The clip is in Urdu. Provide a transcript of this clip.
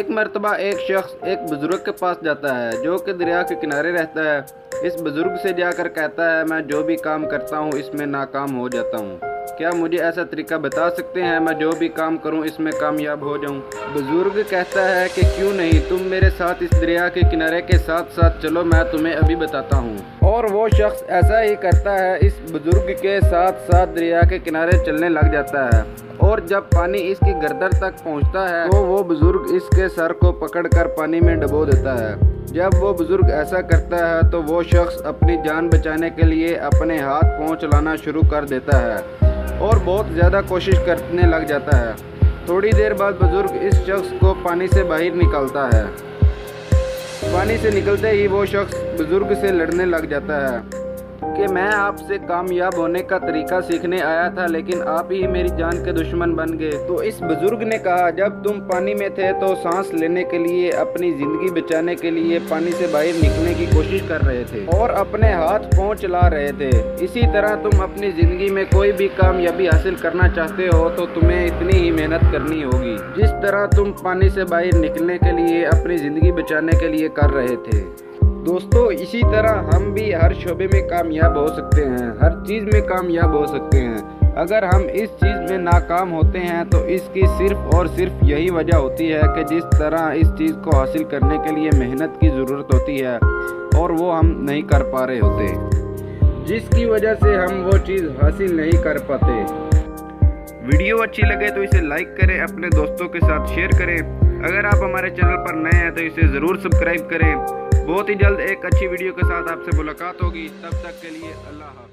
ایک مرتبہ ایک شخص ایک بزرگ کے پاس جاتا ہے جو کہ دریا کے کنارے رہتا ہے۔ اس بزرگ سے جا کر کہتا ہے میں جو بھی کام کرتا ہوں اس میں ناکام ہو جاتا ہوں، کیا مجھے ایسا طریقہ بتا سکتے ہیں میں جو بھی کام کروں اس میں کامیاب ہو جاؤں؟ بزرگ کہتا ہے کہ کیوں نہیں، تم میرے ساتھ اس دریا کے کنارے کے ساتھ ساتھ چلو، میں تمہیں ابھی بتاتا ہوں۔ اور وہ شخص ایسا ہی کرتا ہے، اس بزرگ کے ساتھ ساتھ دریا کے کنارے چلنے لگ جاتا ہے، اور جب پانی اس کی گردن تک پہنچتا ہے تو وہ بزرگ اس کے سر کو پکڑ کر پانی میں ڈبو دیتا ہے۔ جب وہ بزرگ ایسا کرتا ہے تو وہ شخص اپنی جان بچانے کے لیے اپنے ہاتھ پاؤں چلانا شروع کر دیتا ہے اور بہت زیادہ کوشش کرنے لگ جاتا ہے۔ تھوڑی دیر بعد بزرگ اس شخص کو پانی سے باہر نکالتا ہے۔ پانی سے نکلتے ہی وہ شخص بزرگ سے لڑنے لگ جاتا ہے کہ میں آپ سے کامیاب ہونے کا طریقہ سیکھنے آیا تھا لیکن آپ ہی میری جان کے دشمن بن گئے۔ تو اس بزرگ نے کہا جب تم پانی میں تھے تو سانس لینے کے لیے، اپنی زندگی بچانے کے لیے پانی سے باہر نکلنے کی کوشش کر رہے تھے اور اپنے ہاتھ پاؤں چلا رہے تھے۔ اسی طرح تم اپنی زندگی میں کوئی بھی کامیابی حاصل کرنا چاہتے ہو تو تمہیں اتنی ہی محنت کرنی ہوگی جس طرح تم پانی سے باہر نکلنے کے لیے اپنی زندگی بچانے کے لیے کر رہے تھے۔ دوستو، اسی طرح ہم بھی ہر شعبے میں کامیاب ہو سکتے ہیں، ہر چیز میں کامیاب ہو سکتے ہیں۔ اگر ہم اس چیز میں ناکام ہوتے ہیں تو اس کی صرف اور صرف یہی وجہ ہوتی ہے کہ جس طرح اس چیز کو حاصل کرنے کے لیے محنت کی ضرورت ہوتی ہے اور وہ ہم نہیں کر پا رہے ہوتے، جس کی وجہ سے ہم وہ چیز حاصل نہیں کر پاتے۔ ویڈیو اچھی لگے تو اسے لائک کریں، اپنے دوستوں کے ساتھ شیئر کریں۔ اگر آپ ہمارے چینل پر نئے ہیں تو اسے ضرور سبسکرائب کریں۔ بہت ہی جلد ایک اچھی ویڈیو کے ساتھ آپ سے ملاقات ہوگی، تب تک کے لیے اللہ حافظ۔